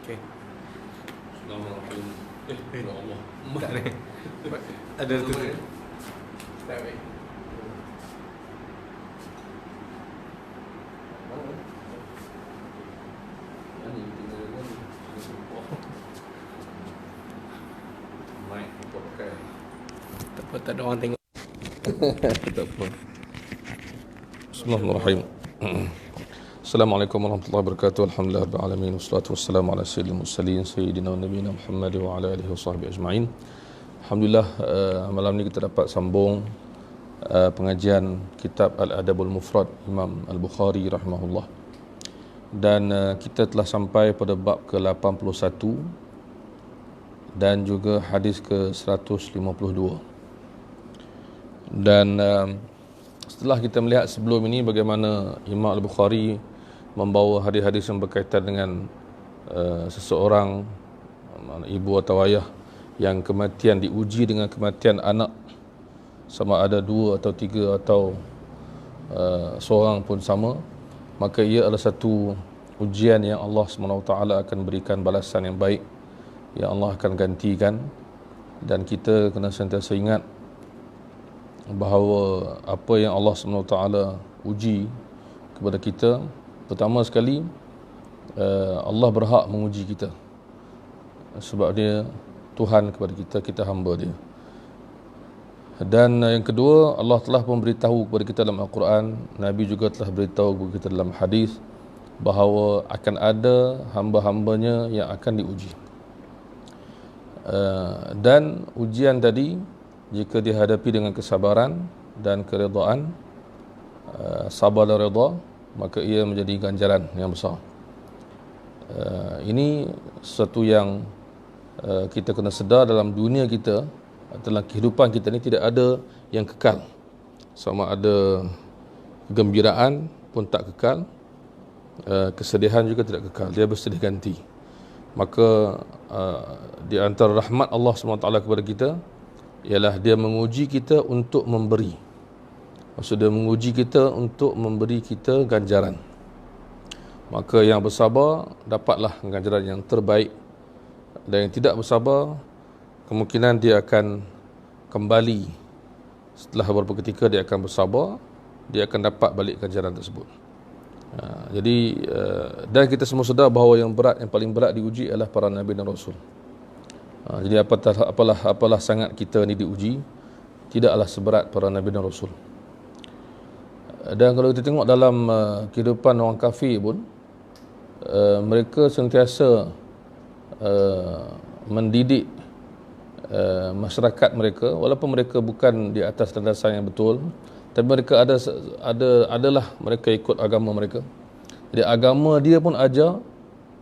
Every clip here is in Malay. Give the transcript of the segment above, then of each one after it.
Okay. Bismillahirrahmanirrahim. Ya Allah. Tak ada. Ada tu. Tak baik. Tak apa, tak ada orang tengok. Tak apa. Bismillahirrahmanirrahim. Assalamualaikum warahmatullahi wabarakatuh. Alhamdulillah rabbil alamin wassalatu wassalamu ala sayyidil mursalin sayyidina wa nabiyina Muhammad wa ala alihi wasahbihi ajma'in. Alhamdulillah, malam ni kita dapat sambung pengajian kitab Al-Adabul Mufrad Imam Al-Bukhari rahimahullah. Dan kita telah sampai pada bab ke-81 dan juga hadis ke-152. Dan setelah kita melihat sebelum ini bagaimana Imam Al-Bukhari membawa hadis-hadis yang berkaitan dengan seseorang, ibu atau ayah yang kematian diuji dengan kematian anak, sama ada dua atau tiga atau seorang pun sama, maka ia adalah satu ujian yang Allah SWT akan berikan balasan yang baik, yang Allah akan gantikan. Dan kita kena sentiasa ingat bahawa apa yang Allah SWT uji kepada kita, pertama sekali Allah berhak menguji kita sebab dia Tuhan kepada kita, kita hamba dia. Dan yang kedua, Allah telah memberitahu kepada kita dalam Al-Quran, Nabi juga telah beritahu kepada kita dalam hadis bahawa akan ada hamba-hambanya yang akan diuji. Dan ujian tadi, jika dihadapi dengan kesabaran dan keredaan, sabar dan redha, maka ia menjadi ganjaran yang besar. Ini sesuatu yang kita kena sedar dalam dunia kita, dalam kehidupan kita ni tidak ada yang kekal. Sama ada kegembiraan pun tak kekal, kesedihan juga tidak kekal, dia bersedih ganti. Maka di antara rahmat Allah SWT kepada kita ialah dia menguji kita untuk memberi. Maksud dia menguji kita untuk memberi kita ganjaran. Maka yang bersabar dapatlah ganjaran yang terbaik, dan yang tidak bersabar kemungkinan dia akan kembali setelah beberapa ketika, dia akan bersabar, dia akan dapat balik ganjaran tersebut. Jadi dan kita semua sedar bahawa yang paling berat diuji adalah para Nabi dan Rasul. Jadi apalah sangat kita ni diuji, tidaklah seberat para Nabi dan Rasul. Dan kalau kita tengok dalam kehidupan orang kafir pun, mereka sentiasa mendidik masyarakat mereka, walaupun mereka bukan di atas landasan yang betul, tapi mereka adalah mereka ikut agama mereka. Jadi agama dia pun ajar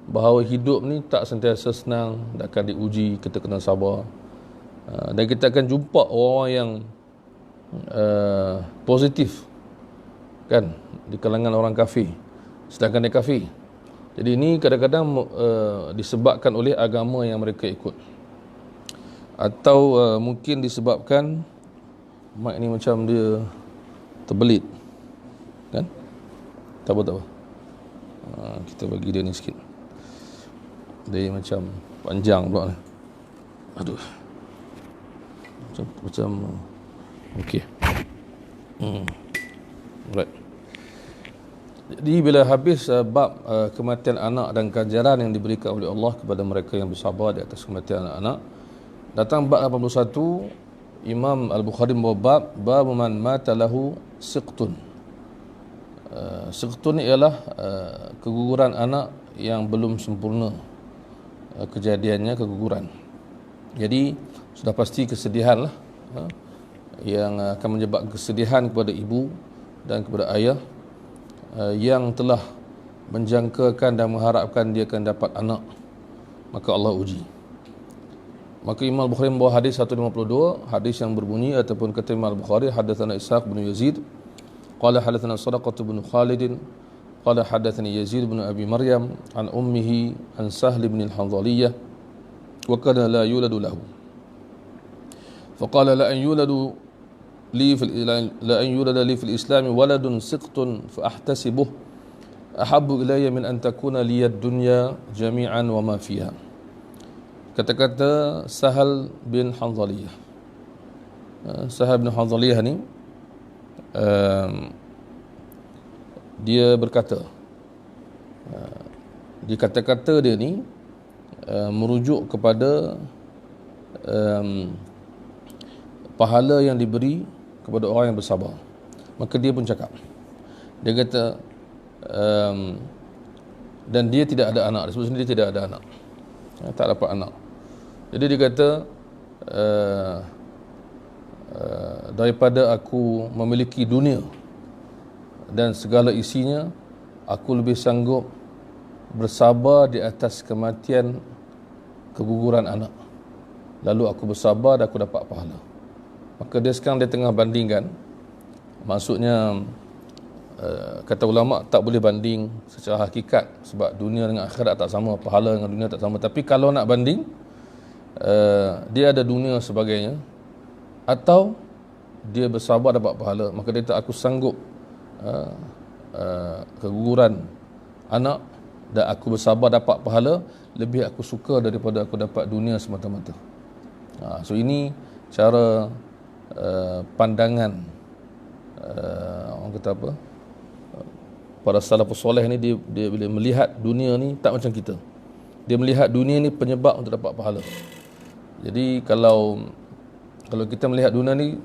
bahawa hidup ni tak sentiasa senang, akan diuji, kita kena sabar. Dan kita akan jumpa orang-orang yang positif kan di kalangan orang kafir, sedangkan dia kafir. Jadi ini kadang-kadang disebabkan oleh agama yang mereka ikut, atau mungkin disebabkan mic ni macam dia terbelit kan. Tak apa. Kita bagi dia ni sikit, dia macam panjang pula ni. Aduh, macam okey. Right. Jadi bila habis bab kematian anak dan ganjaran yang diberikan oleh Allah kepada mereka yang bersabar di atas kematian anak-anak, datang bab 81. Imam Al-Bukhari membawa bab man mata lahu siqtun. Siqtun ialah keguguran anak yang belum sempurna kejadiannya, keguguran. Jadi sudah pasti kesedihan lah, yang akan menyebabkan kesedihan kepada ibu dan kepada ayah yang telah menjangkakan dan mengharapkan dia akan dapat anak, maka Allah uji. Maka Imam Al-Bukhari membawa hadis 152, hadis yang berbunyi ataupun kata Imam Al-Bukhari, hadatsana Ishaq bin Yazid qala hadatsana Sadaqah bin Khalid qala hadatsani Yazid bin Abi Maryam an ummihi an Sahl bin al-Hanzaliyah wa kana la yuladu lahu faqala la an yuladu li fi الإسلام ولد سقط فأحتسبه ahabbu ilayya min an takuna liyad dunya jami'an wa ma fiha. Kata-kata Sahal bin Hanzaliyah. Sahal bin Hanzaliyah ni dia berkata, di kata-kata dia ni merujuk kepada pahala yang diberi kepada orang yang bersabar. Maka dia pun cakap, dia kata dan dia tidak ada anak. Dia sebut sendiri dia tidak ada anak, tak dapat anak. Jadi dia kata daripada aku memiliki dunia dan segala isinya, aku lebih sanggup bersabar di atas kematian keguguran anak, lalu aku bersabar dan aku dapat pahala. Maka dia sekarang dia tengah bandingkan, maksudnya kata ulama tak boleh banding secara hakikat, sebab dunia dengan akhirat tak sama, pahala dengan dunia tak sama. Tapi kalau nak banding, dia ada dunia sebagainya atau dia bersabar dapat pahala, maka dia kata aku sanggup keguguran anak dan aku bersabar dapat pahala, lebih aku suka daripada aku dapat dunia semata-mata. So ini cara pandangan orang kata apa, para salafus soleh ni, dia bila melihat dunia ni tak macam kita. Dia melihat dunia ni penyebab untuk dapat pahala. Jadi kalau kita melihat dunia ni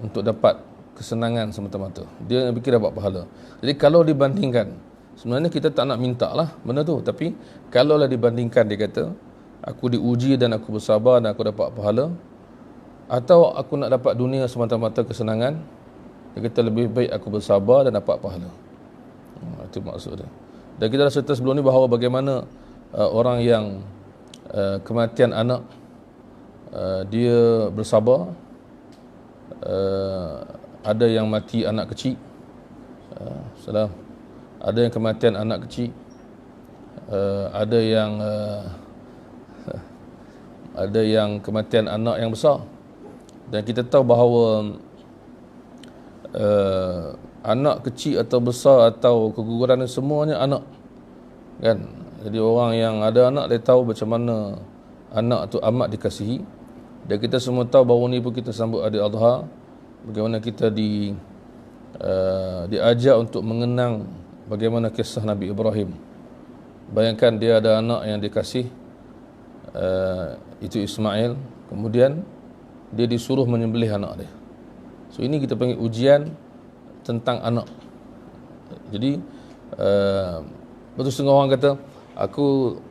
untuk dapat kesenangan semata-mata, dia fikir dapat pahala. Jadi kalau dibandingkan, sebenarnya kita tak nak minta lah benda tu, tapi kalau lah dibandingkan, dia kata aku diuji dan aku bersabar dan aku dapat pahala, atau aku nak dapat dunia semata-mata kesenangan, dia kata lebih baik aku bersabar dan dapat pahala. Itu maksud dia. Dan kita dah cerita sebelum ni bahawa bagaimana orang yang kematian anak, dia bersabar. Ada yang mati anak kecil, ada yang kematian anak kecil, ada yang kematian anak yang besar. Dan kita tahu bahawa anak kecil atau besar atau keguguran ni semuanya anak, kan? Jadi orang yang ada anak, dia tahu macam mana anak tu amat dikasihi. Dan kita semua tahu bahawa ni pun kita sambut Aidil Adha, bagaimana kita diajak untuk mengenang bagaimana kisah Nabi Ibrahim. Bayangkan dia ada anak yang dikasih, itu Ismail, kemudian dia disuruh menyembelih anak dia. So ini kita panggil ujian tentang anak. Jadi betul setengah orang kata,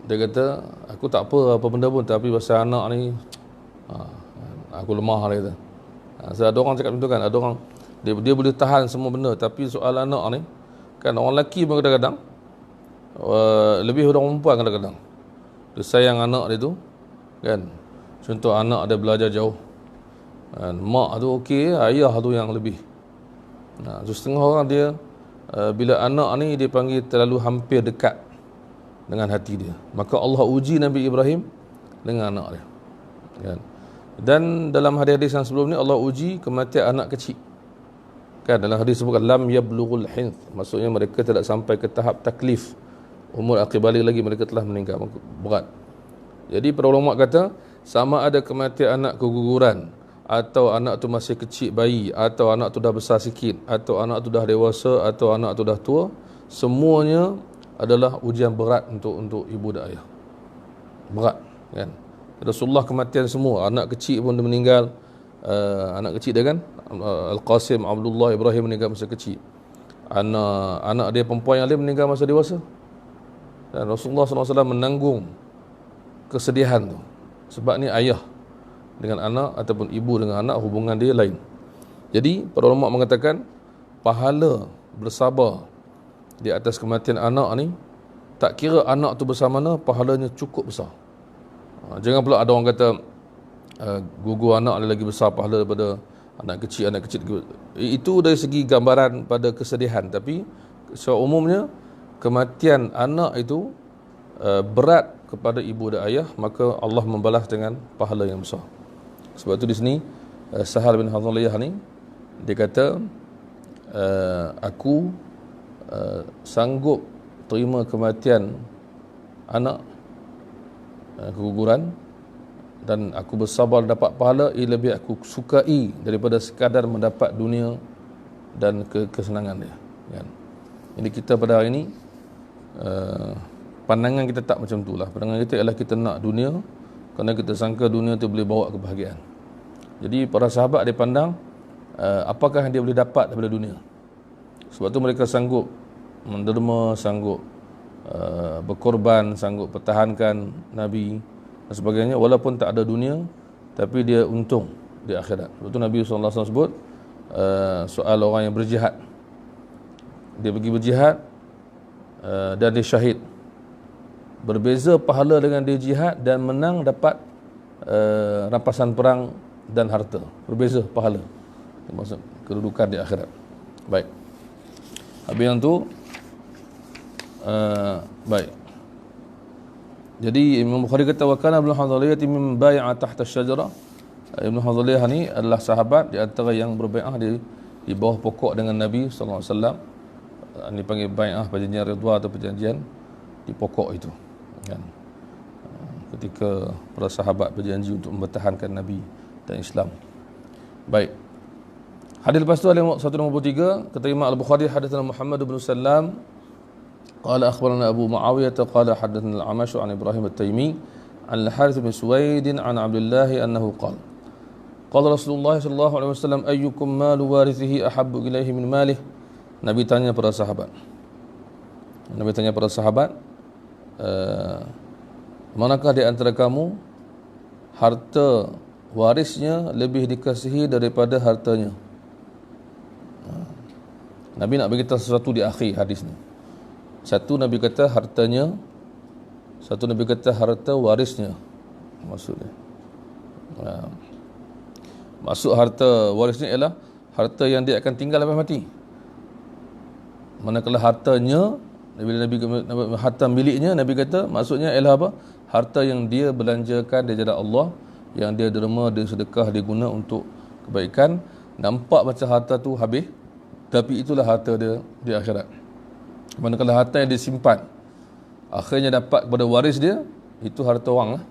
dia kata aku tak apa benda pun, tapi pasal anak ni aku lemah, dia kata. So, ada orang cakap macam tu kan, ada orang dia boleh tahan semua benda, tapi soal anak ni kan, orang lelaki pun kadang-kadang lebih orang perempuan kadang-kadang dia sayang anak dia tu, kan. Contoh anak dia belajar jauh, kan? Mak tu okey, ayah tu yang lebih. So setengah orang dia bila anak ni dia panggil terlalu hampir dekat dengan hati dia, maka Allah uji Nabi Ibrahim dengan anak dia, kan. Dan dalam hadis-hadis yang sebelum ni Allah uji kematian anak kecil, kan. Dalam hadis sebutkan lam yablughul hinth, maksudnya mereka tidak sampai ke tahap taklif, umur akibali lagi mereka telah meninggal, berat. Jadi para ulama kata sama ada kematian anak keguguran, atau anak tu masih kecil bayi, atau anak tu dah besar sikit, atau anak tu dah dewasa, atau anak tu dah tua, semuanya adalah ujian berat untuk ibu dan ayah. Berat, kan. Rasulullah kematian semua, anak kecil pun dia meninggal. Anak kecil dia kan, Al-Qasim Abdullah Ibrahim meninggal masa kecil. Anak dia perempuan yang lain meninggal masa dewasa. Dan Rasulullah SAW menanggung kesedihan tu, sebab ni ayah dengan anak ataupun ibu dengan anak, hubungan dia lain. Jadi para ulama mengatakan pahala bersabar di atas kematian anak ni, tak kira anak tu besar mana, pahalanya cukup besar. Jangan pula ada orang kata gugur anak dia lagi besar pahala daripada anak kecil. Itu dari segi gambaran pada kesedihan. Tapi secara umumnya kematian anak itu berat kepada ibu dan ayah, maka Allah membalas dengan pahala yang besar. Sebab itu di sini Sahal bin Hanzaliyah ni dia kata aku sanggup terima kematian anak, keguguran, dan aku bersabar dapat pahala, ia lebih aku sukai daripada sekadar mendapat dunia dan kesenangan dia, kan? Jadi kita pada hari ini pandangan kita tak macam tu lah. Pandangan kita ialah kita nak dunia kerana kita sangka dunia tu boleh bawa kebahagiaan. Jadi para sahabat dia pandang apakah yang dia boleh dapat daripada dunia. Sebab tu mereka sanggup menderma, sanggup berkorban, sanggup pertahankan Nabi dan sebagainya, walaupun tak ada dunia, tapi dia untung di akhirat. Sebab tu Nabi SAW sebut soal orang yang berjihad. Dia pergi berjihad dan dia syahid. Berbeza pahala dengan dia jihad dan menang dapat rampasan perang dan harta. Berbeza pahala. Maksud kedudukan di akhirat. Baik. Habis yang tu baik. Jadi Imam Bukhari kata wa kana Ibnu Hanzaliyah mimman bai'a tahta asy-syajarah. Ibnu Hanzaliyah ni adalah sahabat di antara yang berbai'ah di bawah pokok dengan Nabi sallallahu alaihi wasallam. Ini panggil bai'ah, perjanjian ridwan atau perjanjian di pokok itu, kan? Ketika para sahabat berjanji untuk mempertahankan Nabi dan Islam. Baik. Hadis lepas tu 153 kata Imam Al-Bukhari hadatsana Muhammad bin Sallam qala akhbarana Abu Muawiyah qala hadatsana Al-Amash 'an Ibrahim At-Taimi 'an Al-Harith bin Suwaid 'an Abdullah annahu qala qala Rasulullah sallallahu alaihi wasallam ayyukum malu warithihi ahabbu ilaihi min malih. Nabi tanya para sahabat. Manakah di antara kamu harta warisnya lebih dikasihi daripada hartanya? Nabi nak beritahu sesuatu di akhir hadis ni. Satu Nabi kata hartanya, satu Nabi kata harta warisnya. Maksudnya maksud harta warisnya ialah harta yang dia akan tinggal lepas mati. Manakala hartanya, bila Nabi harta miliknya, Nabi kata maksudnya ialah apa? Harta yang dia belanjakan di jalan Allah, yang dia derma, dia sedekah, dia guna untuk kebaikan. Nampak macam harta tu habis, tapi itulah harta dia di akhirat. Manakala harta yang disimpan akhirnya dapat kepada waris dia, itu harta orang lah,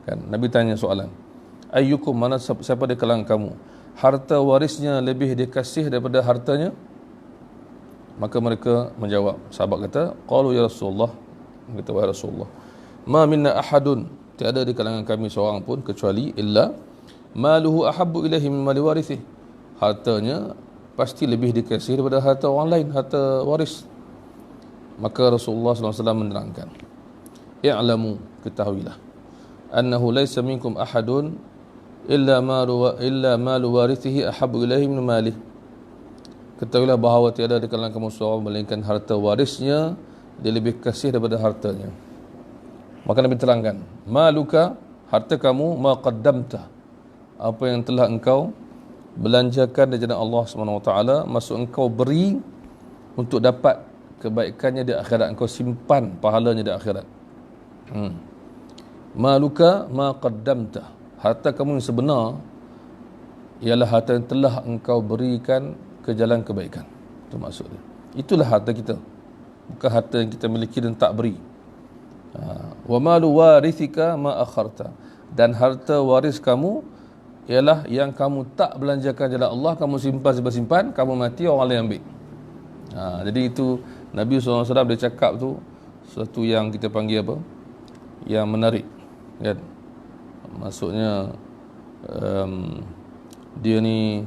kan? Nabi tanya soalan, ayyukum, mana siapa di kalangan kamu harta warisnya lebih dikasih daripada hartanya? Maka mereka menjawab, sahabat kata, qalu ya Rasulullah, kata wahai Rasulullah, ma minna ahadun, tiada di kalangan kami seorang pun kecuali illa maluhu ahabbu ilaihi min mali warithih, hartanya pasti lebih dikasihi daripada harta orang lain, harta waris. Maka Rasulullah SAW menerangkan, i'lamu, ketahuilah, annahu laysa minkum ahadun illa malu warithihi ahabbu ilaihi min malih. Ketahuilah bahawa tiada di kalangan kamu seorang melainkan harta warisnya dia lebih kasih daripada hartanya. Maka Nabi terangkan, maluka, harta kamu, ma qaddamta, apa yang telah engkau belanjakan di jalan Allah SWT, maksud engkau beri untuk dapat kebaikannya di akhirat, engkau simpan pahalanya di akhirat. Maluka ma qaddamta, harta kamu yang sebenar ialah harta yang telah engkau berikan ke jalan kebaikan. Itu maksud dia. Itulah harta kita, bukan harta yang kita miliki dan tak beri. Wa malu warithika ma akharta, dan harta waris kamu ialah yang kamu tak belanjakan jalan Allah, kamu simpan, kamu mati orang lain ambil. Jadi itu Nabi SAW dia cakap tu sesuatu yang kita panggil apa? Yang menarik, kan? Maksudnya dia ni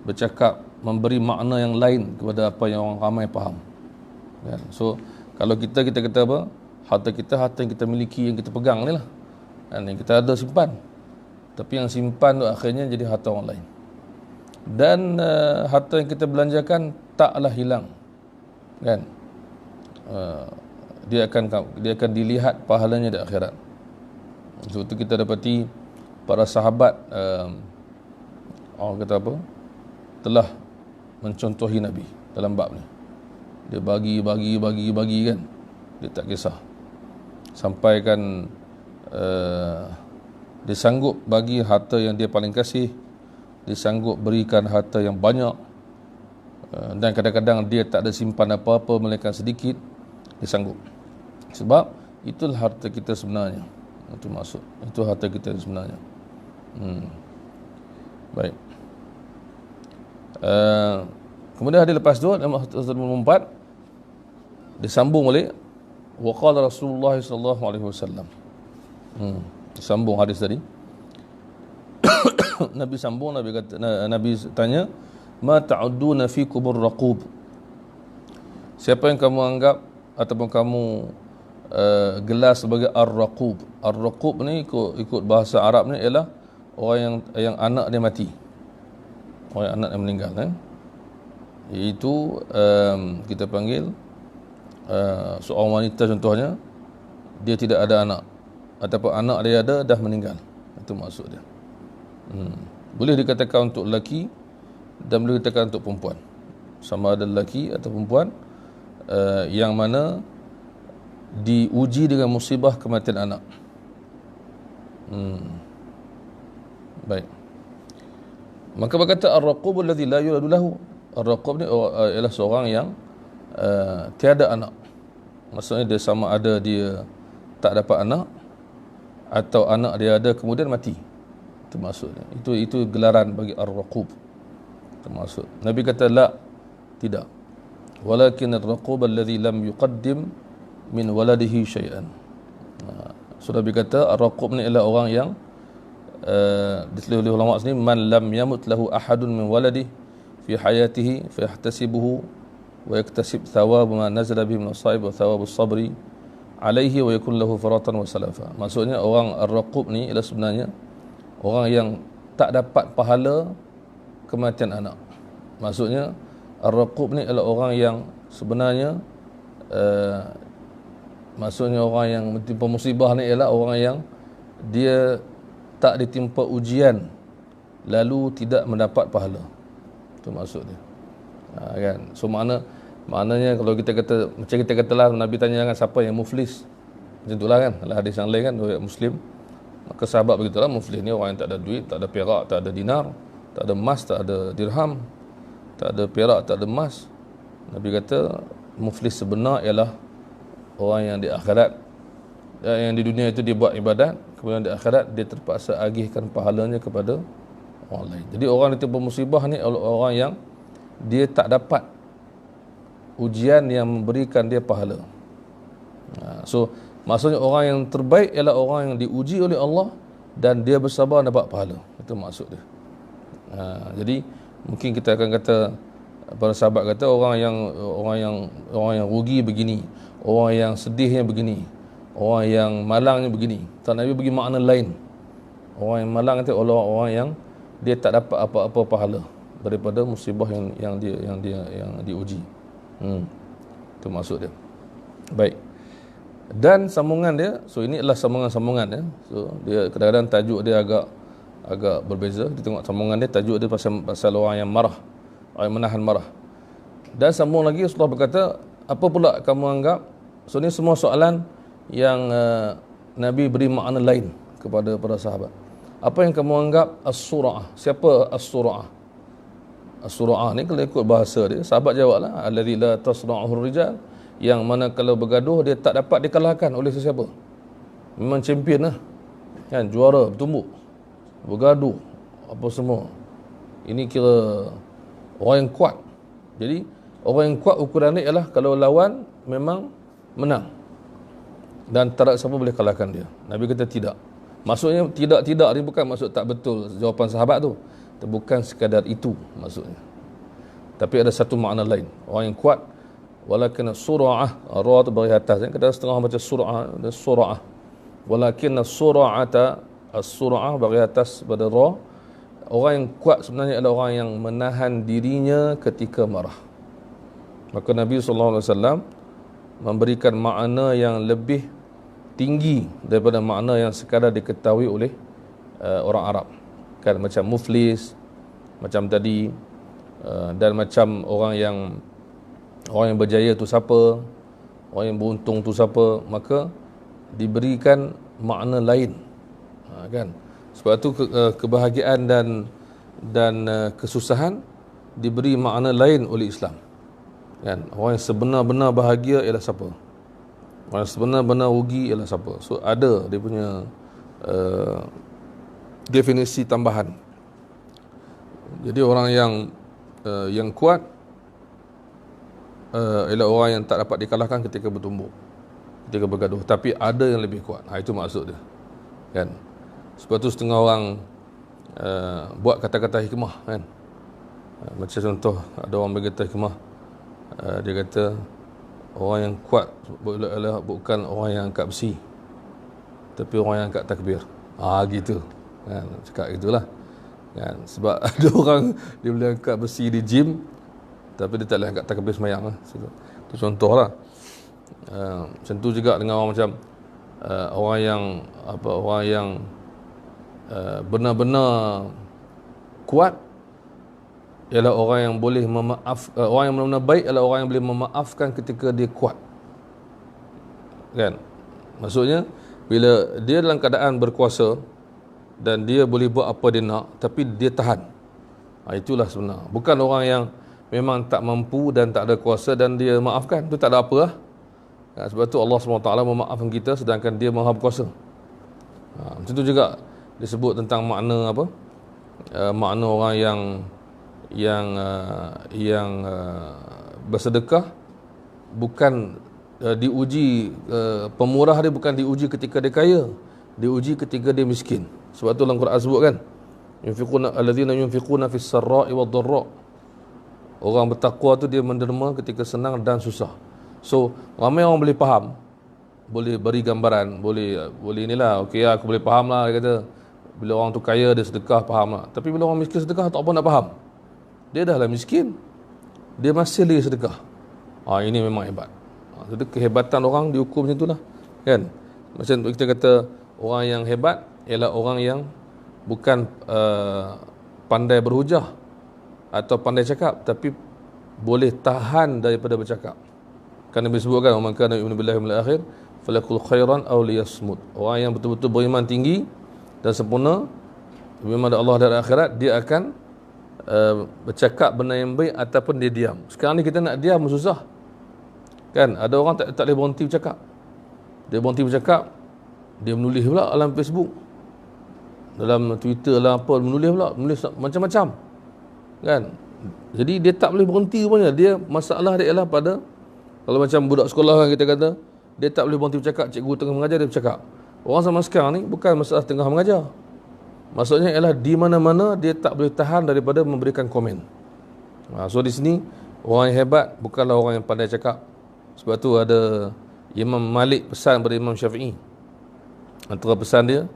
bercakap memberi makna yang lain kepada apa yang orang ramai faham, kan? So kalau kita kata apa, harta yang kita miliki, yang kita pegang ni lah, kan? Yang kita ada simpan, tapi yang simpan tu akhirnya jadi harta orang lain. Dan harta yang kita belanjakan taklah hilang, kan? Dia akan dilihat pahalanya di akhirat. Sebab tu kita dapati para sahabat orang kata apa, telah mencontohi Nabi dalam bab ni. Dia bagi kan, dia tak kisah, sampai kan dia sanggup bagi harta yang dia paling kasih, dia sanggup berikan harta yang banyak, dan kadang-kadang dia tak ada simpan apa-apa melainkan sedikit, dia sanggup. Sebab itulah harta kita sebenarnya. Itu maksud. Itu harta kita sebenarnya. Baik. Kemudian hadis lepas tu dalam hadis 4 disambung balik wa qala Rasulullah sallallahu alaihi wasallam. Disambung hadis tadi. Nabi sambung, Nabi tanya, ma ta'udduna fi kubur raqub. Siapa yang kamu anggap ataupun kamu gelar sebagai ar-raqub. Ar-raqub ni ikut bahasa Arab ni ialah orang yang anak dia mati. Orang yang anak dia meninggal iaitu kita panggil seorang wanita contohnya, dia tidak ada anak ataupun anak dia ada dah meninggal. Itu maksud dia. Boleh dikatakan untuk lelaki dan boleh dikatakan untuk perempuan. Sama ada lelaki atau perempuan yang mana diuji dengan musibah kematian anak. Baik. Maka berkata ar-raqub alladhi la yuladu lahu. Ar-raqub ni ialah seorang yang tiada anak. Maksudnya dia sama ada dia tak dapat anak atau anak dia ada kemudian mati. Itu maksudnya. Itu gelaran bagi ar-raqub. Itu maksud. Nabi kata la, tidak. Walakin ar-raqub alladhi lam yuqaddim min waladihi syai'an. So Nabi kata ar-raqub ni ialah orang yang ditulis oleh ulama sini, man lam yamut lahu ahadun min waladihi fi hayatihi fa yahtasibuhu wa yaktasib thawab ma nazala bihi min as-saib wa thawab as-sabri alaihi wa yakun lahu faratan wa salafa. Maksudnya orang ar-raqub ni ialah sebenarnya orang yang tak dapat pahala kematian anak. Maksudnya ar-raqub ni adalah orang yang sebenarnya maksudnya orang yang mentimpa musibah ni ialah orang yang dia tak ditimpa ujian lalu tidak mendapat pahala. Itu maksud dia. Kan? So maknanya kalau kita kata, macam kita katalah Nabi tanya kan siapa yang muflis, macam itulah kan, dalam hadis yang lain kan, riwayat Muslim, maka sahabat begitulah, muflis ni orang yang tak ada duit, tak ada perak, tak ada dinar, tak ada emas, tak ada dirham, tak ada perak, tak ada emas. Nabi kata muflis sebenar ialah orang yang di akhirat, yang di dunia itu dia buat ibadat, kemudian di akhirat dia terpaksa agihkan pahalanya kepada orang lain. Jadi orang yang tertimpa musibah ni orang yang dia tak dapat ujian yang memberikan dia pahala. So maksudnya orang yang terbaik ialah orang yang diuji oleh Allah dan dia bersabar dapat pahala. Itu maksud dia. Jadi mungkin kita akan kata, para sahabat kata orang yang rugi begini, orang yang sedihnya begini, orang yang malangnya begini. Tak, Nabi bagi makna lain. Orang yang malang itu orang yang dia tak dapat apa-apa pahala daripada musibah yang diuji. Itu maksud dia. Baik. Dan sambungan dia, so ini adalah sambungan-sambungan ya. So dia kadang-kadang tajuk dia agak berbeza. Kita tengok sambungan dia, tajuk dia pasal orang yang marah, orang yang menahan marah. Dan sambung lagi Rasulullah berkata, apa pula kamu anggap? So ini semua soalan yang Nabi beri makna lain kepada para sahabat. Apa yang kamu anggap as-sura'ah? Siapa as-sura'ah? As-sura'ah ni kalau ikut bahasa dia, sahabat jawablah, allazi la tasra'uhu rijal, yang mana kalau bergaduh dia tak dapat dikalahkan oleh sesiapa. Memang champion lah. Kan, juara, bertumbuk. Bergaduh, apa semua. Ini kira orang yang kuat. Jadi, orang yang kuat ukuran dia ialah kalau lawan memang menang. Dan tak ada siapa boleh kalahkan dia. Nabi kata tidak. Maksudnya tidak ni bukan maksud tak betul jawapan sahabat tu. Bukan sekadar itu maksudnya. Tapi ada satu makna lain. Orang yang kuat, walakin as-sura'ah, ra tu bagi atas, kadang setengah baca sura'ah, ada sura'ah. Walakin as-sura'ata, as-sura'ah bagi atas pada ra. Orang yang kuat sebenarnya adalah orang yang menahan dirinya ketika marah. Maka Nabi SAW memberikan makna yang lebih tinggi daripada makna yang sekadar diketahui oleh orang Arab. Kan, macam muflis, macam tadi, dan macam orang yang berjaya tu siapa, orang yang beruntung tu siapa, maka diberikan makna lain. Kan? Sebab tu kebahagiaan dan kesusahan diberi makna lain oleh Islam. Kan? Orang yang sebenar-benar bahagia ialah siapa? Orang sebenar-benar rugi ialah siapa? So ada dia punya definisi tambahan. Jadi orang yang kuat ialah orang yang tak dapat dikalahkan ketika bertumbuk, ketika bergaduh. Tapi ada yang lebih kuat. Itu maksud dia. Kan? Sebab tu setengah orang buat kata-kata hikmah, kan? Macam contoh, ada orang berkata hikmah, dia kata orang yang kuat adalah bukan orang yang angkat besi, tapi orang yang angkat takbir. Gitu. Kan? Cakap gitulah. Kan? Sebab ada orang dia boleh angkat besi di gym, tapi dia tak boleh angkat takbir semayang. Itu contoh lah. Macam tu juga dengan orang macam orang yang benar-benar kuat ialah orang yang boleh orang yang benar-benar baik ialah orang yang boleh memaafkan ketika dia kuat. Kan? Maksudnya bila dia dalam keadaan berkuasa dan dia boleh buat apa dia nak, tapi dia tahan. Itulah sebenar. Bukan orang yang memang tak mampu dan tak ada kuasa dan dia maafkan. Itu tak ada apa lah. Sebab tu Allah SWT memaafkan kita sedangkan dia maha berkuasa. Macam tu juga disebut tentang makna apa? Makna orang yang bersedekah bukan diuji, pemurah dia bukan diuji ketika dia kaya, diuji ketika dia miskin. Sebab tu dalam Quran sebut kan, allazina yunfiquna fis sarra'i wad dharra. Orang bertakwa tu dia menderma ketika senang dan susah. So ramai orang boleh faham, boleh beri gambaran, boleh inilah, okey aku boleh faham lah, dia kata bila orang tu kaya dia sedekah, faham lah. Tapi bila orang miskin sedekah tak apa nak faham. Dia dah lah miskin, dia masih lagi sedekah. Ini memang hebat. Jadi kehebatan orang diukur macam itulah, kan? Macam kita kata orang yang hebat ialah orang yang bukan pandai berhujah atau pandai cakap, tapi boleh tahan daripada bercakap. Kan Nabi sebutkan, "Man kana yu'minu billahi wal akhir falakul khairan aw liyasmut." Orang yang betul-betul beriman tinggi dan sempurna, beriman Allah dan akhirat, dia akan bercakap benda yang baik ataupun dia diam. Sekarang ni kita nak diam susah. Kan? Ada orang tak boleh berhenti bercakap. Dia berhenti bercakap, dia menulis pula dalam Facebook, dalam Twitter lah apa, menulis macam-macam. Kan? Jadi dia tak boleh berhenti rupanya. Dia masalah dia ialah pada, kalau macam budak sekolah kan kita kata, dia tak boleh berhenti bercakap, cikgu tengah mengajar dia bercakap. Orang zaman sekarang ni bukan masalah tengah mengajar. Maksudnya ialah di mana-mana dia tak boleh tahan daripada memberikan komen. So di sini orang yang hebat bukanlah orang yang pandai cakap. Sebab tu ada Imam Malik pesan kepada Imam Syafi'i. Antara pesan dia,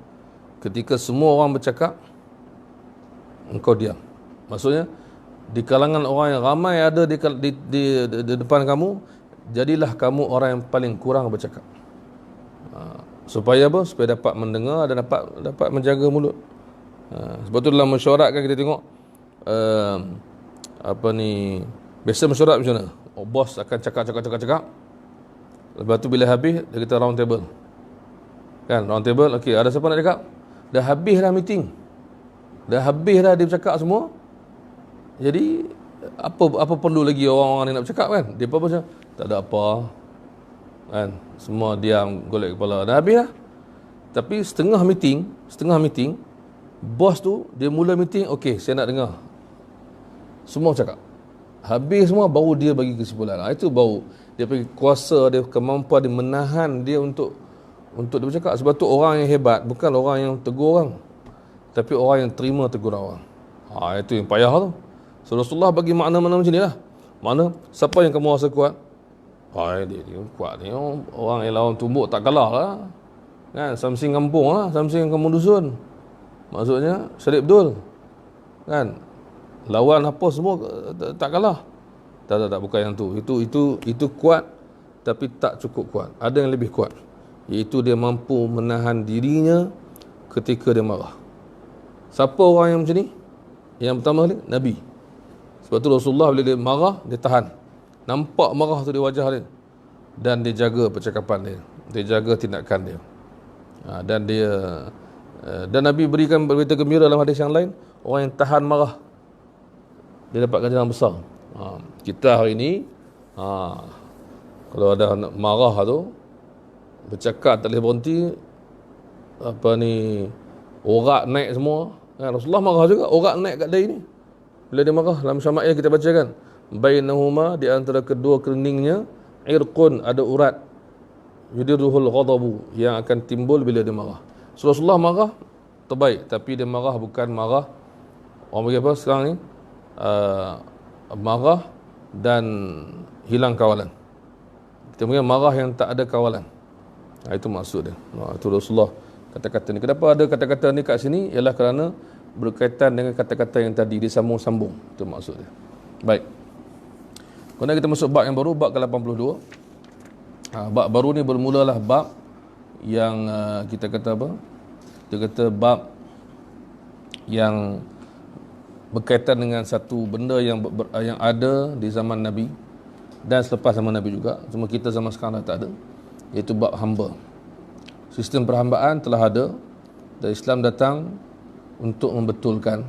ketika semua orang bercakap, engkau diam. Maksudnya di kalangan orang yang ramai ada di depan kamu, jadilah kamu orang yang paling kurang bercakap. Supaya apa? Supaya dapat mendengar dan dapat menjaga mulut. Sebab tu dalam mesyuarat kan kita tengok biasa mesyuarat macam mana? Bos akan cakap. Lepas tu bila habis dia kata round table. Kan, round table, okey, ada siapa nak cakap? Dah habis dah meeting. Dah habis dah dia bercakap semua. Jadi apa perlu lagi orang-orang ni nak bercakap kan? Dia apa macam tak ada apa. Kan? Semua diam, golek kepala. Dah habis dah. Tapi setengah meeting, bos tu dia mula meeting, okey, saya nak dengar. Semua cakap. Habis semua baru dia bagi kesimpulan. Itu baru dia bagi kuasa dia, kemampuan dia menahan dia untuk dia bercakap. Sebab tu orang yang hebat bukan orang yang tegur orang, tapi orang yang terima teguran orang. Itu yang payah tu. So Rasulullah bagi makna-makna macam ni lah. Mana siapa yang kamu rasa kuat? Dia kuat ni orang yang lawan tumbuk tak kalah lah. Kan, samsing kampung lah, samsing kampung dusun. Maksudnya Syarif betul. Kan? Lawan apa semua tak kalah. Tak, bukan yang tu. Itu kuat tapi tak cukup kuat. Ada yang lebih kuat. Iaitu dia mampu menahan dirinya ketika dia marah. Siapa orang yang macam ni? Yang pertama ni Nabi. Sebab tu Rasulullah bila dia marah, dia tahan. Nampak marah tu di wajah dia. Dan dia jaga percakapan dia. Dia jaga tindakan dia. Dan Nabi berikan berita gembira dalam hadis yang lain, orang yang tahan marah dia dapat ganjaran besar. Kita hari ini kalau ada marah tu, bercakap tak boleh berhenti, orak naik semua. Rasulullah marah juga, orak naik kat dahi ni. Bila dia marah, dalam Syama'iyah kita baca kan, bainahuma, di antara kedua keningnya, irqun, ada urat, yudirruhul ghadabu, yang akan timbul bila dia marah. So, Rasulullah marah terbaik, tapi dia marah bukan marah orang bagi apa sekarang ni, marah dan hilang kawalan. Kita punya marah yang tak ada kawalan. Itu maksud dia. Itu Rasulullah kata-kata ni. Kenapa ada kata-kata ni kat sini? Ialah kerana berkaitan dengan kata-kata yang tadi, disambung-sambung. Itu maksud dia. Baik. Kemudian kita masuk bab yang baru, bab ke-82. Bab baru ni bermulalah bab yang kita kata apa? Kita kata bab yang berkaitan dengan satu benda yang ada di zaman Nabi dan selepas zaman Nabi juga. Cuma kita zaman sekarang dah tak ada. Iaitu bab hamba. Sistem perhambaan telah ada dan Islam datang untuk membetulkan,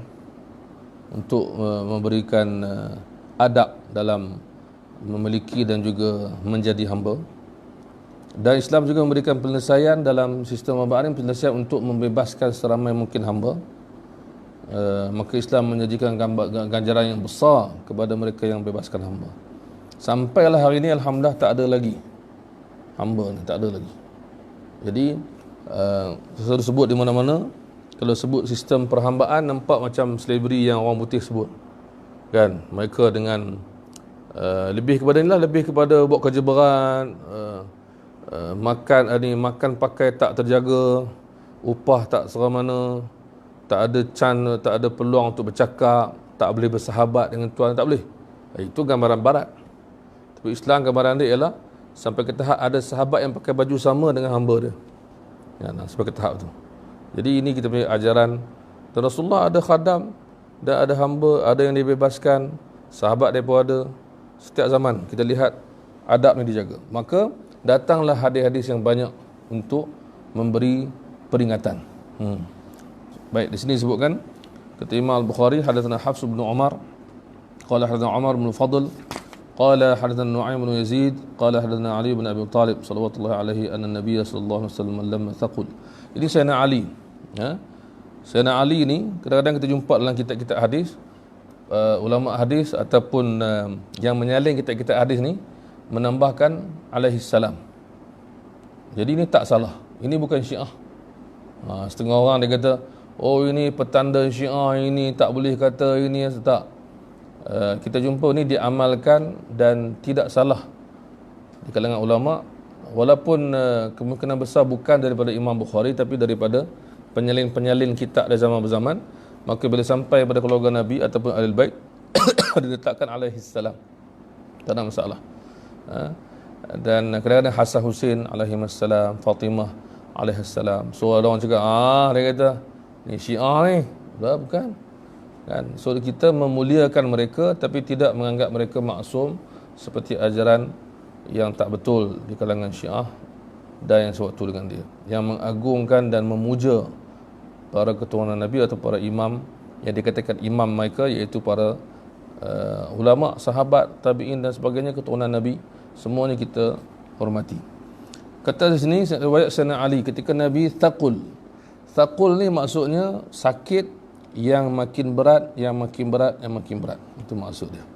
untuk memberikan adab dalam memiliki dan juga menjadi hamba. Dan Islam juga memberikan penyelesaian dalam sistem perhambaan ini, penyelesaian untuk membebaskan seramai mungkin hamba. Maka Islam menjanjikan ganjaran yang besar kepada mereka yang bebaskan hamba. Sampailah hari ini alhamdulillah tak ada lagi hamba ni, tak ada lagi. Jadi sesuatu sebut di mana-mana, kalau sebut sistem perhambaan nampak macam slavery yang orang putih sebut, kan? Mereka dengan lebih kepada inilah, lebih kepada buat kerja berat, makan pakai tak terjaga, upah tak seramana, tak ada chance, tak ada peluang untuk bercakap, tak boleh bersahabat dengan tuan, tak boleh. Itu gambaran barat. Tapi Islam gambaran dia ialah sampai ke tahap ada sahabat yang pakai baju sama dengan hamba dia. Ya, sampai ke tahap tu. Jadi ini kita punya ajaran. Dan Rasulullah ada khadam dan ada hamba, ada yang dibebaskan, sahabat dia pun ada. Setiap zaman kita lihat adab ni dijaga. Maka datanglah hadis-hadis yang banyak untuk memberi peringatan. Baik, di sini disebutkan kata Imam Al-Bukhari, hadatsana Hafs bin Umar qala hadatsana Umar bin Fadl qala hadatsana Nu'aim bin Yazid qala hadatsana Ali bin Abi Talib sallallahu alaihi anna Nabiy sallallahu alaihi wasallam lamma thaqul. Ini Sayyidina Ali, ya. Sayyidina Ali ni kadang-kadang kita jumpa dalam kitab-kitab hadis, ulama hadis ataupun yang menyalin kitab-kitab hadis ni menambahkan alaihi salam. Jadi ini tak salah. Ini bukan Syiah. Setengah orang dia kata, oh ini petanda Syiah, ini tak boleh kata ini, tak. Kita jumpa ni diamalkan dan tidak salah di kalangan ulama, walaupun kemungkinan besar bukan daripada Imam Bukhari tapi daripada penyalin-penyalin kitab dari zaman berzaman. Maka bila sampai pada keluarga Nabi ataupun Ahlul Bait diletakkan alaihi salam, tak ada masalah. Dan kadang-kadang Hasan Husain alaihi salam, Fatimah alaihi salam. So ada orang cakap, dia kata ni Syiah ni. Bukan. Kan? So kita memuliakan mereka tapi tidak menganggap mereka maksum seperti ajaran yang tak betul di kalangan Syiah dan yang sewaktu dengan dia, yang mengagungkan dan memuja para keturunan Nabi atau para imam yang dikatakan imam mereka, iaitu para ulama, sahabat, tabi'in dan sebagainya, keturunan Nabi. Semuanya kita hormati. Kata di sini riwayat Sayyidina Ali ketika Nabi thaqul. Thaqul ni maksudnya sakit yang makin berat, yang makin berat, yang makin berat. Itu maksud dia.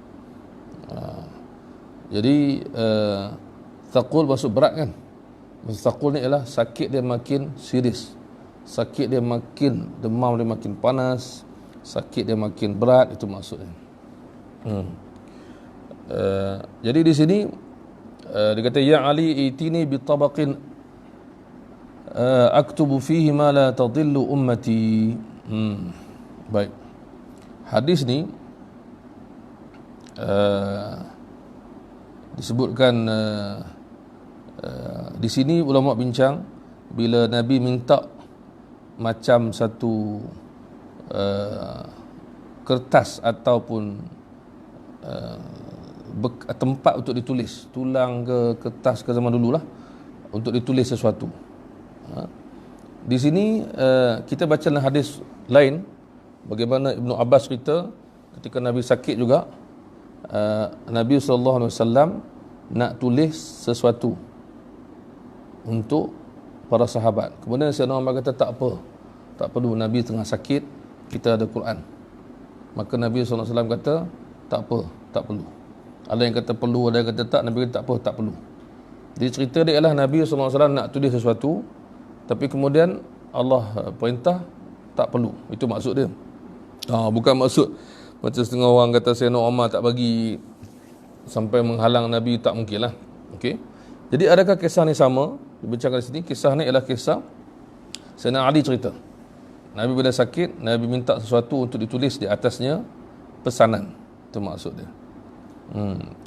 Jadi thaqul maksud berat kan. Maksud thaqul ni ialah sakit dia makin serius. Sakit dia makin, demam dia makin panas, sakit dia makin berat, itu maksudnya. Jadi di sini dia kata, ya Ali itini bi tabaqin aktubu fihi ma la tadillu ummati. Baik. Hadis ni disebutkan di sini ulama bincang bila Nabi minta macam satu kertas ataupun tempat untuk ditulis, tulang ke kertas ke zaman dululah, untuk ditulis sesuatu. Di sini kita baca dalam hadis lain bagaimana Ibnu Abbas cerita ketika Nabi sakit juga, Nabi SAW nak tulis sesuatu. untuk para sahabat. Kemudian Sayyidina Umar kata tak apa, tak perlu, Nabi tengah sakit, kita ada Quran. Maka Nabi SAW kata tak apa, tak perlu. Ada yang kata perlu, ada yang kata tak. Nabi kata tak apa, tak perlu. Jadi cerita dia ialah Nabi SAW nak tulis sesuatu, tapi kemudian Allah perintah tak perlu. Itu maksud dia. Bukan maksud macam setengah orang kata Sayyidina Umar tak bagi sampai menghalang Nabi, tak mungkin lah. Okay. Jadi adakah kisah ni sama? Dibincangkan di sini. Kisah ni ialah kisah Sayyidina Ali cerita. Nabi bila sakit, Nabi minta sesuatu untuk ditulis di atasnya pesanan. Itu maksud dia.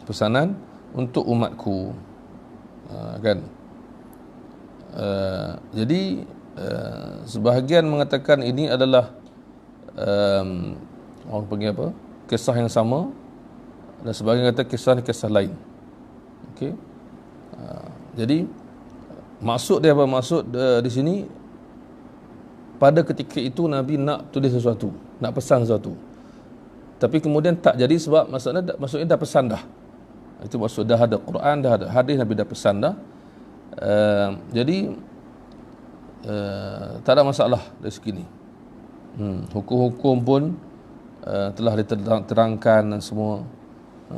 Pesanan untuk umatku. Kan? Jadi sebahagian mengatakan ini adalah orang panggil apa? Kisah yang sama, dan sebahagian kata kisah ni kisah lain. Okey. Jadi maksud dia apa? Maksud di sini, pada ketika itu Nabi nak tulis sesuatu, nak pesan sesuatu, tapi kemudian tak jadi sebab maksudnya dah pesan dah. Itu maksud, dah ada Quran, dah ada hadis, Nabi dah pesan dah. Jadi tak ada masalah dari segi ni. Hukum-hukum pun telah diterangkan dan semua.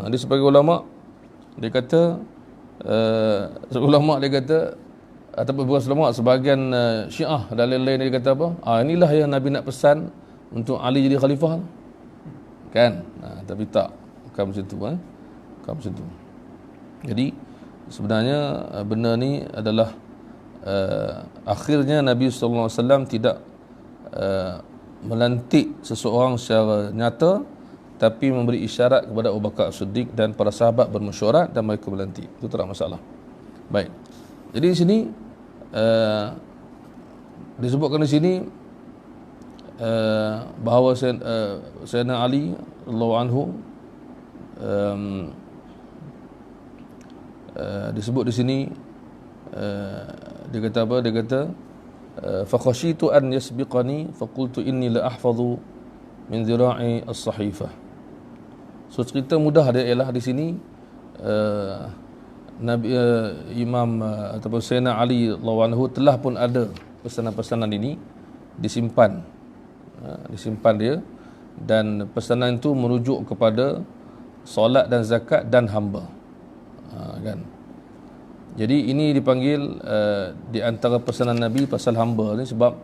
Dia sebagai ulama, dia kata ataupun bukan ulama, sebahagian Syiah dan lain-lain, dia kata apa? Inilah yang Nabi nak pesan untuk Ali jadi khalifah. Kan? Tapi tak, bukan macam tu. Bukan macam tu. Jadi sebenarnya benda ni adalah akhirnya Nabi SAW tidak melantik seseorang secara nyata, tapi memberi isyarat kepada Abu Bakar As-Siddiq dan para sahabat bermesyuarat dan mereka melantik. Itu tak ada masalah. Baik. Jadi di sini disebutkan di sini bahawa Sayyidina Ali radhiyallahu anhu disebut di sini, dia kata apa? Dia kata fa khashitu an yasbiqani fa qultu inni la ahfazu min zira'i as-sahifah. So cerita mudah dia ialah di sini Nabi Imam ataupun Sayyidina Ali radhiyallahu anhu telah pun ada pesanan-pesanan ini disimpan dia, dan pesanan itu merujuk kepada solat dan zakat dan hamba. Kan? Jadi ini dipanggil di antara pesanan Nabi pasal hamba ni, sebab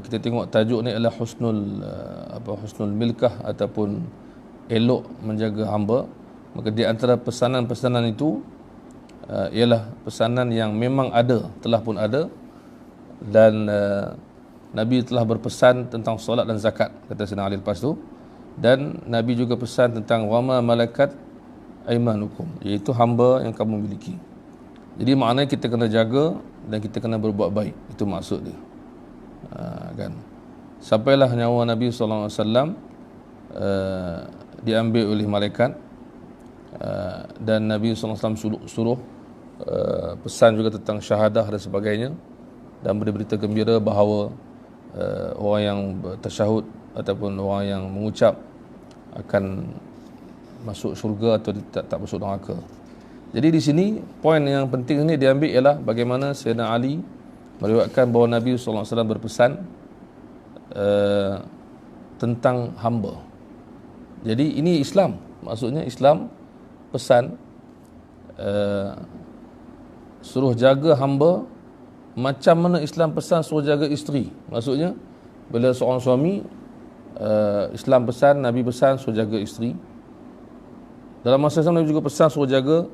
kita tengok tajuk ni adalah husnul milkah ataupun elok menjaga hamba. Maka di antara pesanan-pesanan itu ialah pesanan yang memang ada, telah pun ada, dan Nabi telah berpesan tentang solat dan zakat, kata Sayyidina Ali lepas tu. Dan Nabi juga pesan tentang wama malakat aimanukum, iaitu hamba yang kamu miliki. Jadi maknanya kita kena jaga dan kita kena berbuat baik. Itu maksud dia. Kan? Sampailah nyawa Nabi SAW diambil oleh malaikat, dan Nabi SAW suruh pesan juga tentang syahadah dan sebagainya, dan beri berita gembira bahawa orang yang tasyahud ataupun orang yang mengucap akan masuk syurga atau tak masuk neraka. Jadi di sini poin yang penting ni diambil ialah bagaimana Sayyidina Ali meriwayatkan bahawa Nabi SAW berpesan tentang hamba. Jadi ini Islam, maksudnya Islam pesan suruh jaga hamba macam mana Islam pesan suruh jaga isteri. Maksudnya bila seorang suami, Islam pesan, Nabi pesan suruh jaga isteri. Dalam masa sama Nabi juga pesan suruh jaga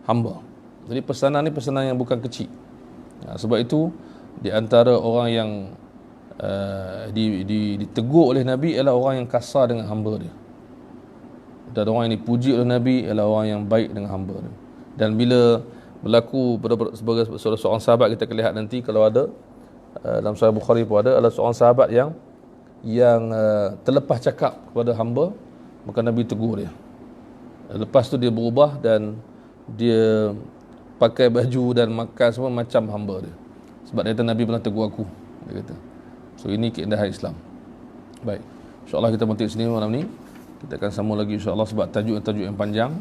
hamba. Jadi pesanan ni pesanan yang bukan kecil. Sebab itu di antara orang yang ditegur oleh Nabi ialah orang yang kasar dengan hamba dia. Dan orang yang dipuji oleh Nabi ialah orang yang baik dengan hamba dia. Dan bila berlaku sebagai seorang sahabat, kita akan lihat nanti kalau ada dalam Sahih Bukhari pun ada, adalah seorang sahabat yang terlepas cakap kepada hamba, maka Nabi tegur dia. Lepas tu dia berubah dan dia pakai baju dan makan semua macam hamba dia. Sebab dia kata Nabi pernah tegur aku, dia kata. So ini keindahan Islam. Baik, InsyaAllah kita berhenti sini malam ni. Kita akan sambung lagi insyaAllah sebab tajuk yang panjang.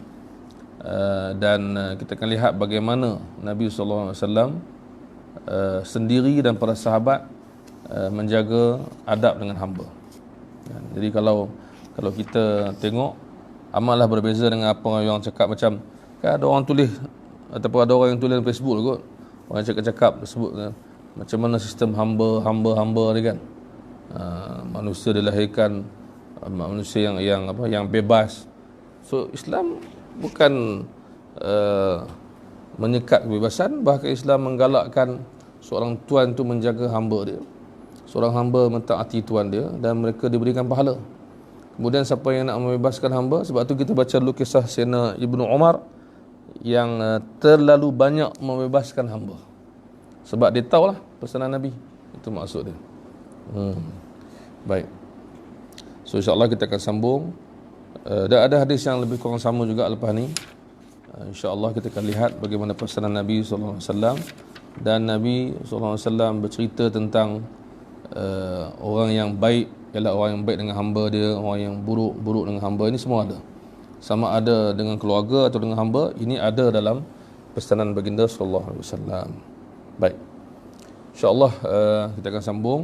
Dan kita akan lihat bagaimana Nabi SAW sendiri dan para sahabat menjaga adab dengan hamba. Jadi kalau kita tengok, amatlah berbeza dengan apa yang cakap. Macam kan ada orang tulis, ataupun ada orang yang tulis dalam Facebook kot, orang cakap sebut macam mana sistem hamba ni kan. Manusia dilahirkan manusia yang bebas. So Islam bukan menyekat kebebasan, bahkan Islam menggalakkan seorang tuan tu menjaga hamba dia. Seorang hamba mentaati tuan dia dan mereka diberikan pahala. Kemudian siapa yang nak membebaskan hamba, sebab tu kita baca dulu kisah Sayyidina Ibnu Umar yang terlalu banyak membebaskan hamba. Sebab dia tahulah pesanan Nabi. Itu maksud dia. Baik. So insya-Allah kita akan sambung. Dan ada hadis yang lebih kurang sama juga lepas ni. InsyaAllah kita akan lihat bagaimana pesanan Nabi SAW. Dan Nabi SAW bercerita tentang orang yang baik ialah orang yang baik dengan hamba dia, orang yang buruk dengan hamba. Ini semua ada. Sama ada dengan keluarga atau dengan hamba, ini ada dalam pesanan baginda SAW. Baik. InsyaAllah kita akan sambung.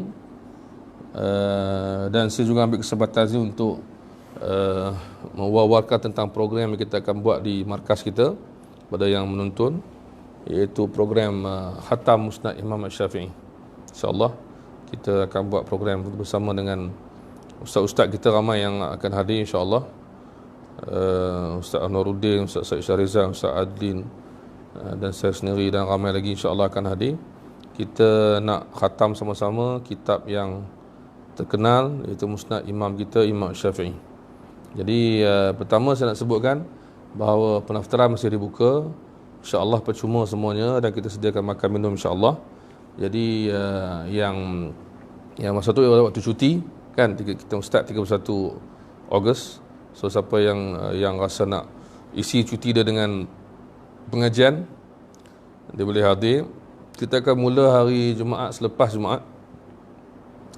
Dan saya juga ambil kesempatan ini untuk mewawarkan tentang program yang kita akan buat di markas kita pada yang menonton, iaitu program Khatam Musnad Imam Syafi'i. InsyaAllah kita akan buat program bersama dengan ustaz-ustaz kita ramai yang akan hadir insyaAllah. Ustaz Anwaruddin, Ustaz Syed Syarizal, Ustaz Adlin, dan saya sendiri dan ramai lagi insyaAllah akan hadir. Kita nak khatam sama-sama kitab yang terkenal, iaitu Musnad Imam kita, Imam Syafi'i. Jadi pertama saya nak sebutkan bahawa pendaftaran masih dibuka, insyaAllah percuma semuanya, dan kita sediakan makan minum insyaAllah. Jadi yang masa tu waktu cuti kan, kita start 31 Ogos. So siapa yang rasa nak isi cuti dia dengan pengajian, dia boleh hadir. Kita akan mula hari Jumaat, selepas Jumaat,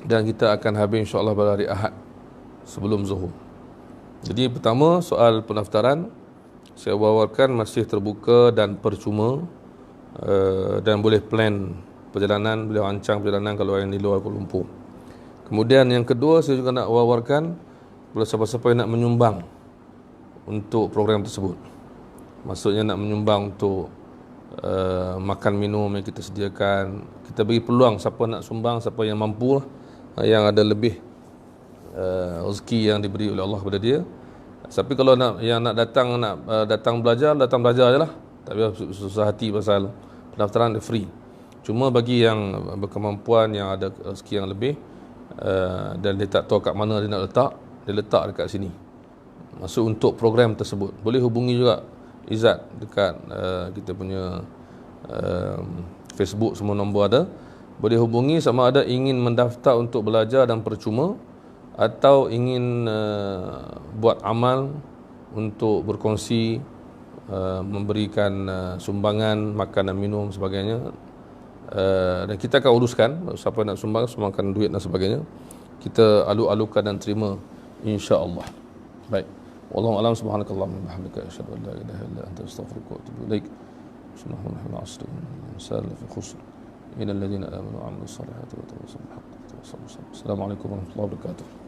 dan kita akan habis insyaAllah pada hari Ahad sebelum Zuhur. Jadi pertama, soal pendaftaran saya wawarkan masih terbuka dan percuma, dan boleh plan perjalanan, boleh rancang perjalanan kalau yang di luar Kuala Lumpur. Kemudian yang kedua, saya juga nak wawarkan kepada siapa-siapa yang nak menyumbang untuk program tersebut. Maksudnya nak menyumbang untuk makan minum yang kita sediakan. Kita beri peluang siapa nak sumbang, siapa yang mampu, yang ada lebih rezeki yang diberi oleh Allah kepada dia. Tapi kalau nak datang belajar je lah. Tak payah susah hati pasal pendaftaran dia free. Cuma bagi yang berkemampuan, yang ada rezeki yang lebih, dan dia tak tahu kat mana dia nak letak, dia letak dekat sini. Maksud untuk program tersebut. Boleh hubungi juga Izzat dekat kita punya Facebook, semua nombor ada. Boleh hubungi sama ada ingin mendaftar untuk belajar dan percuma, atau ingin buat amal untuk berkongsi, memberikan sumbangan makan dan minum sebagainya. Dan kita akan uruskan siapa nak sumbangkan duit dan sebagainya. Kita alu-alukan dan terima insya-Allah. Baik. Wallahu a'lam. Subhanakallahumma wa bihamdika asyhadu an la ilaha illa anta astaghfiruka wa atubu ilaik. Bismillahirrahmanirrahim. Assalamu khusr ila alladhina amanu wa 'amilus salihati wa tawassaw bil haqqi wa tawassaw bis sabr. Assalamualaikum warahmatullahi wabarakatuh.